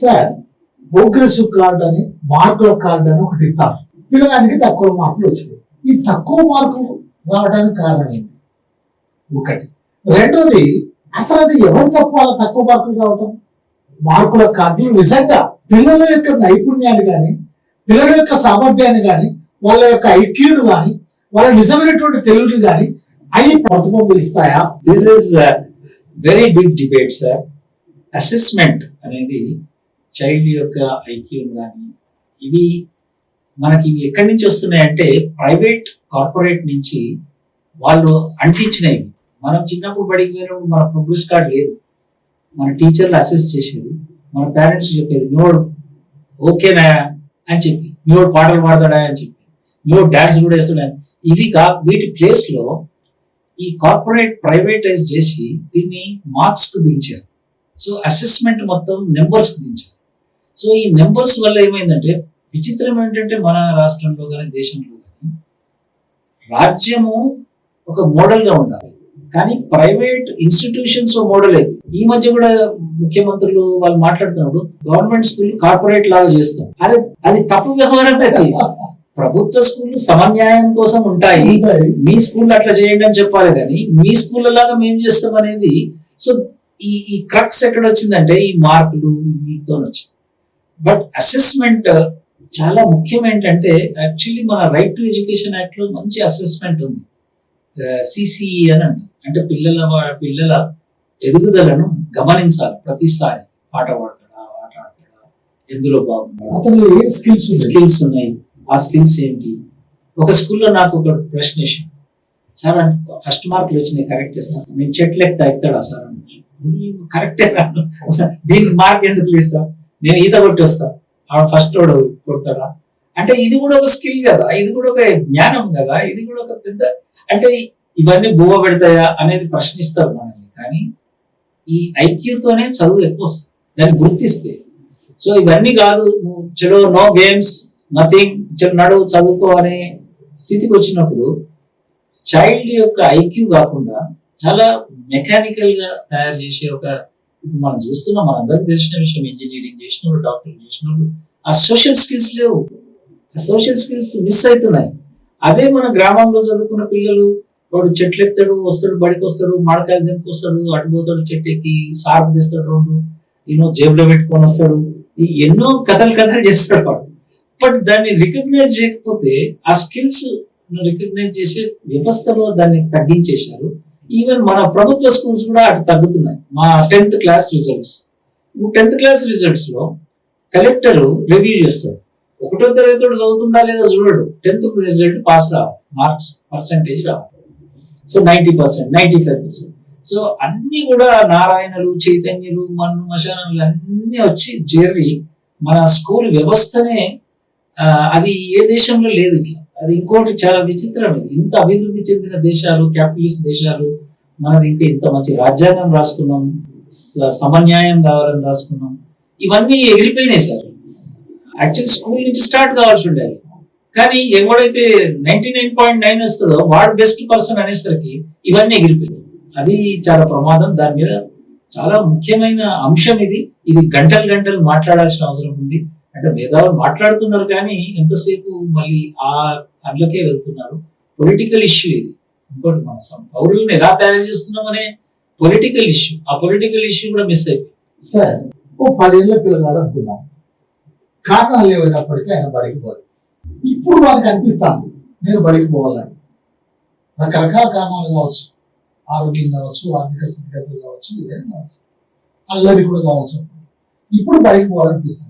Sir, progressive card అని మార్కుల card అని ఒకటి ఇస్తారు. పిల్లగానికి తక్కువ మార్కులు వచ్చినాయి. ఈ తక్కువ మార్కులు రావడానికి కారణం ఏంటి? ఒకటి. రెండోది, అసలు అది ఎవరు తప్పు అలా తక్కువ మార్కులు రావటం? మార్కుల కార్డులు నిజంగా పిల్లల యొక్క నైపుణ్యాన్ని కానీ, పిల్లల యొక్క సామర్థ్యాన్ని కానీ, వాళ్ళ యొక్క ఐక్యూను కానీ, వాళ్ళ నిజమైనటువంటి తెలుగుని కానీ అవి ప్రతిబింబిస్తాయా? This is very big debate sir. Assessment అనేది చైల్డ్ యొక్క ఐక్యూ కానీ ఇవి ఎక్కడి నుంచి వస్తున్నాయంటే ప్రైవేట్ కార్పొరేట్ నుంచి వాళ్ళు అంటించినవి. మనం చిన్నప్పుడు బడికి పోయినప్పుడు మన ప్రోగ్రెస్ కార్డ్ లేదు, మన టీచర్లు అసెస్ చేసేది, మన పేరెంట్స్ చెప్పేది మీవాడు ఓకేనా అని చెప్పి, మీవాడు పాటలు పాడతాడా అని చెప్పి, మీవాడు డాన్స్ కూడా వేస్తాడా. వీటి ప్లేస్ లో ఈ కార్పొరేట్ ప్రైవేటైజ్ చేసి దీన్ని మార్క్స్ కు దించారు. సో అసెస్మెంట్ మొత్తం నెంబర్స్ కు దించారు. సో ఈ నెంబర్స్ వల్ల ఏమైందంటే విచిత్రం ఏంటంటే మన రాష్ట్రంలో కానీ దేశంలో కానీ రాజ్యము ఒక మోడల్ గా ఉండాలి, కానీ ప్రైవేట్ ఇన్స్టిట్యూషన్స్ మోడల్ అయింది. ఈ మధ్య కూడా ముఖ్యమంత్రులు వాళ్ళు మాట్లాడుతున్నప్పుడు గవర్నమెంట్ స్కూల్ కార్పొరేట్ లాగా చేస్తాం. అది తప్పు వ్యవహారం. అది ప్రభుత్వ స్కూల్ సమన్యాయం కోసం ఉంటాయి, మీ స్కూల్ అట్లా చేయండి అని చెప్పాలి, కానీ మీ స్కూల్ లాగా మేము చేస్తాం అనేది. సో ఈ క్రక్స్ ఎక్కడ వచ్చిందంటే ఈ మార్కులు వీటితో వచ్చింది. బట్ అసెస్మెంట్ చాలా ముఖ్యం. ఏంటంటే యాక్చువల్లీ మన రైట్ టు ఎడ్యుకేషన్ యాక్ట్ లో మంచి అసెస్మెంట్ ఉంది, సిసిఈ అని అంటారు. అంటే పిల్లల ఎదుగుదలను గమనించాలి. ప్రతిసారి పాట పాడతాడా, ఆట ఆడతాడా, ఎందులో బాగుంటాడు, స్కిల్స్ ఉన్నాయి, ఆ స్కిల్స్ ఏంటి. ఒక స్కూల్లో నాకు ఒక ప్రశ్న వేసాను, సార్ ఫస్ట్ మార్కులు వచ్చినాయి కరెక్టే సార్, నేను చెట్లు ఎక్కుతాడా సార్ అని. కరెక్టే కాదు, దీనికి మార్క్ ఎందుకు లేదు సార్, నేను ఈత కొట్టి వస్తా, ఆవిడ ఫస్ట్ వాడు కొడతాడా అంటే ఇది కూడా ఒక స్కిల్ కదా, ఇది కూడా ఒక జ్ఞానం కదా, ఇది కూడా ఒక పెద్ద. అంటే ఇవన్నీ బువ్వ పెడతాయా అనేది ప్రశ్నిస్తారు మనల్ని, కానీ ఈ ఐక్యూతోనే చదువు ఎక్కువ వస్తుంది, దాన్ని గుర్తిస్తే. సో ఇవన్నీ కాదు, నువ్వు చలో నో గేమ్స్ నథింగ్, నడు చదువుకో అనే స్థితికి వచ్చినప్పుడు చైల్డ్ యొక్క ఐక్యూ కాకుండా చాలా మెకానికల్ గా తయారు చేసే ఒక, మనం చూస్తున్నాం, మనందరికి తెలిసిన విషయం, ఇంజనీరింగ్ చేసిన వాళ్ళు, డాక్టర్ చేసిన వాళ్ళు, ఆ సోషల్ స్కిల్స్ లేవు, ఆ సోషల్ స్కిల్స్ మిస్ అవుతున్నాయి. అదే మన గ్రామంలో చదువుకున్న పిల్లలు, వాడు చెట్లు ఎత్తాడు, వస్తాడు, బడికి వస్తాడు, మాడకాయలు దింపుకు వస్తాడు, అటుపోతాడు, చెట్టు ఎక్కి సార్పు తెస్తాడు, రెండు జేబులో పెట్టుకొని వస్తాడు, ఎన్నో కథలు చేస్తాడు వాడు. బట్ దాన్ని రికగ్నైజ్ చేయకపోతే ఆ స్కిల్స్ రికగ్నైజ్ చేసే వ్యవస్థలో దాన్ని తగ్గించేశారు. ఈవెన్ మన ప్రభుత్వ స్కూల్స్ కూడా అటు తగ్గుతున్నాయి. మా 10th class results, 10th class results లో కలెక్టర్ రివ్యూ చేస్తాడు, 1వ తరగతి చదువుతుందా లేదా చూడడు, 10th రిజల్ట్ పాస్ రావాలి, మార్క్స్ పర్సెంటేజ్ రావాలి. సో 90%, 95%. సో అన్ని కూడా నారాయణలు, చైతన్యులు, మన్ను మశానాలు అన్ని వచ్చి చేరి మన స్కూల్ వ్యవస్థనే, అది ఏ దేశంలో లేదు ఇట్లా. అది ఇంకోటి చాలా విచిత్రం. ఇది ఇంత అభివృద్ధి చెందిన దేశాలు, క్యాపిటలిస్ట్ దేశాలు, మనది ఇంకా ఇంత మంచి రాజ్యాంగం రాసుకున్నాం, సమన్యాయం కావాలని రాసుకున్నాం, ఇవన్నీ ఎగిరిపోయినాయి సార్. యాక్చువల్ స్కూల్ నుంచి స్టార్ట్ కావాల్సి ఉండేది, కానీ ఎవడైతే 99.9 వస్తుందో వాడు బెస్ట్ పర్సన్ అనేసరికి ఇవన్నీ ఎగిరిపోయాయి. అది చాలా ప్రమాదం. దాని మీద చాలా ముఖ్యమైన అంశం ఇది గంటలు మాట్లాడాల్సిన అవసరం ఉంది. అంటే మేధావులు మాట్లాడుతున్నారు కానీ ఎంతసేపు మళ్ళీ అందులోకే వెళ్తున్నారు. పొలిటికల్ ఇష్యూ ఇది. ఇంకోటి మన పౌరులను ఎలా తయారు చేస్తున్నాం అనే పొలిటికల్ ఇష్యూ, ఆ పొలిటికల్ ఇష్యూ కూడా మిస్ అయిపోయింది. సార్, 10 ఏళ్ళ పిల్లగాడు అనుకున్నాం, కారణాలు ఏమైనప్పటికీ ఆయన బడికి పోలేదు. ఇప్పుడు వారికి అనిపిస్తాను నేను బడికి పోవాలని. రకరకాల కారణాలు కావచ్చు, ఆరోగ్యం కావచ్చు, ఆర్థిక స్థితిగతులు కావచ్చు, ఏదైనా కావచ్చు, అల్లరి కూడా కావచ్చు. ఇప్పుడు బడికి పోవాలనిపిస్తాను.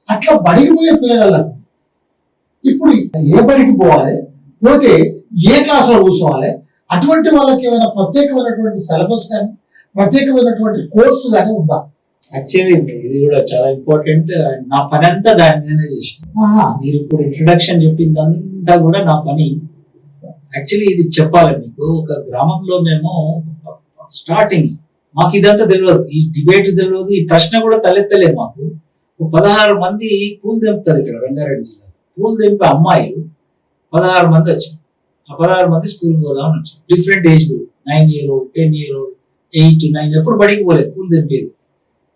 అట్లా బడికి పోయే పిల్లగాళ్ళకు ఇప్పుడు ఏ బడికి పోవాలి, పోతే ఏ క్లాసులో కూర్చోవాలి, అటువంటి వాళ్ళకి ఏమైనా ప్రత్యేకమైనటువంటి సిలబస్ కానీ ప్రత్యేకమైనటువంటి కోర్సు కానీ ఉందా? యాక్చువల్లీ ఇది కూడా చాలా ఇంపార్టెంట్. నా పని అంతా దాని మీదనే చేసిన. మీరు ఇప్పుడు ఇంట్రడక్షన్ చెప్పిందంతా కూడా నా పని. యాక్చువల్లీ ఇది చెప్పాలి మీకు, ఒక గ్రామంలో మేము స్టార్టింగ్ మాకు ఇదంతా తెలియదు, ఈ డిబేట్ తెలియదు, ఈ ప్రశ్న కూడా తలెత్తలేదు మాకు. 16 మంది పూలు దింపుతారు ఇక్కడ రంగారెడ్డి జిల్లా. పూలు దింపే అమ్మాయిలు 16 మంది వచ్చారు. ఆ 16 మంది స్కూల్ పోదామని వచ్చారు. Different age group, 9 year old, 10 year old, 8 to 9, ఎప్పుడు బడికి పోలేదు, పూలు దింపేది.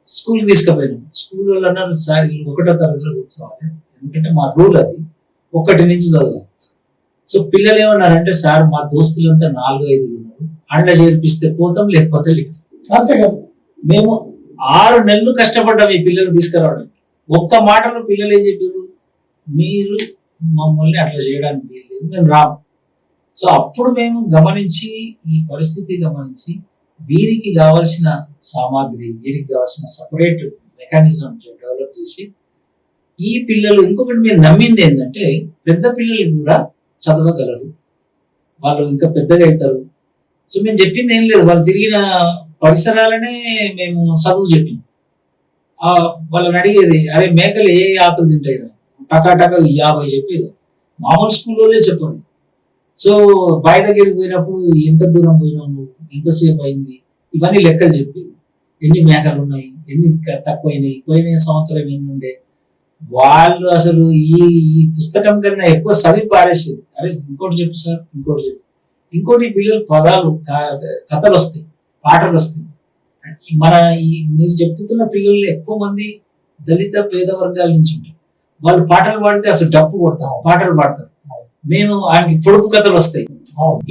స్కూల్కి తీసుకుపోయినాం. స్కూల్ వాళ్ళు అన్నారు, సార్ వీళ్ళు 1వ తరగతిలో కూర్చోవాలి, ఎందుకంటే మా రూల్ అది, 1 నుంచి చదవాలి. సో పిల్లలు ఏమన్నారంటే, సార్ మా దోస్తులంతా 4-5 ఉన్నారు, అండ్ల చేర్పిస్తే పోతాం, లేకపోతే లేదు. అంతే కదా. మేము 6 నెలలు కష్టపడ్డాం ఈ పిల్లలు తీసుకురావడానికి. ఒక్క మాటలో పిల్లలు ఏం చెప్పారు, మీరు మమ్మల్ని అట్లా చేయడానికి వీల్లేదు, మేము రాము. సో అప్పుడు మేము గమనించి, ఈ పరిస్థితి గమనించి, వీరికి కావాల్సిన సామాగ్రి, వీరికి కావాల్సిన సపరేట్ మెకానిజం డెవలప్ చేసి, ఈ పిల్లలు, ఇంకొకటి మేము నమ్మింది ఏంటంటే, పెద్ద పిల్లలు కూడా చదవగలరు, వాళ్ళు ఇంకా పెద్దగా అవుతారు. సో మేము చెప్పింది ఏం లేదు, వాళ్ళు తిరిగిన పరిసరాలనే మేము చదువు చెప్పింది. వాళ్ళని అడిగేది, అరే మేకలు ఏ ఆకులు తింటాయి, టకా 50 చెప్పేది. మామూలు స్కూల్లోనే చెప్పండి. సో బావి దగ్గరికి పోయినప్పుడు ఎంత దూరం పోయినాము, ఎంతసేపు అయింది, ఇవన్నీ లెక్కలు చెప్పేది. ఎన్ని మేకలు ఉన్నాయి, ఎన్ని తక్కువైనాయి, పోయిన సంవత్సరం ఎన్ని ఉండే. వాళ్ళు అసలు ఈ పుస్తకం కన్నా ఎక్కువ చదివి పారేసేది. అరే ఇంకోటి చెప్పు సార్, ఇంకోటి చెప్పు. ఇంకోటి పిల్లలు పదాలు, కథలు వస్తాయి, పాటలు వస్తాయి. మీరు చెప్తున్న పిల్లలు ఎక్కువ మంది దళిత పేద వర్గాల నుంచి ఉంటారు. వాళ్ళు పాటలు పాడితే అసలు డప్పు కొడతాం, పాటలు పాడతారు. మేము ఆయనకి పొడుపు కథలు వస్తాయి.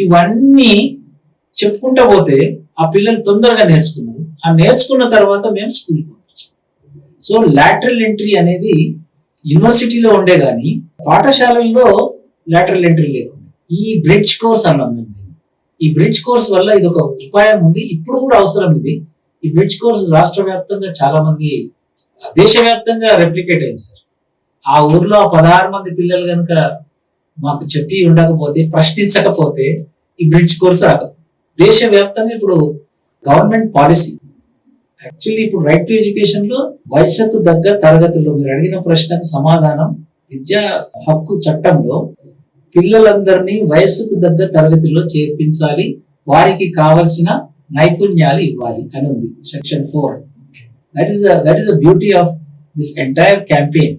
ఇవన్నీ చెప్పుకుంటా పోతే ఆ పిల్లలు తొందరగా నేర్చుకున్నారు. ఆ నేర్చుకున్న తర్వాత మేము స్కూల్కి పంపించాం. సో లాటరల్ ఎంట్రీ అనేది యూనివర్సిటీలో ఉండే గానీ పాఠశాలల్లో లాటరల్ ఎంట్రీ లేకుండా ఈ బ్రిడ్జ్ కోర్స్ అన్నాం మేము. ఈ బ్రిడ్జ్ కోర్స్ వల్ల ఇది ఒక ఉపాయం ఉంది, ఇప్పుడు కూడా అవసరం ఇది. ఈ బ్రిడ్జ్ కోర్స్ రాష్ట్ర వ్యాప్తంగా చాలా మంది, దేశవ్యాప్తంగా రెప్లికేట్ అయింది సార్. ఆ ఊర్లో 16 మంది పిల్లలు కనుక మాకు చెప్పి ఉండకపోతే, ప్రశ్నించకపోతే ఈ బ్రిడ్జ్ కోర్స్ రాక దేశవ్యాప్తంగా ఇప్పుడు గవర్నమెంట్ పాలసీ. యాక్చువల్లీ ఇప్పుడు రైట్ టు ఎడ్యుకేషన్ లో వయసుకు తగ్గ తరగతుల్లో మీరు అడిగిన ప్రశ్నకు సమాధానం, విద్యా హక్కు చట్టంలో పిల్లలందరినీ వయసుకు తగ్గ తరగతిలో చేర్పించాలి, వారికి కావలసిన నైపుణ్యాలు ఇవ్వాలి అని ఉంది section 4. That is the beauty of this entire campaign.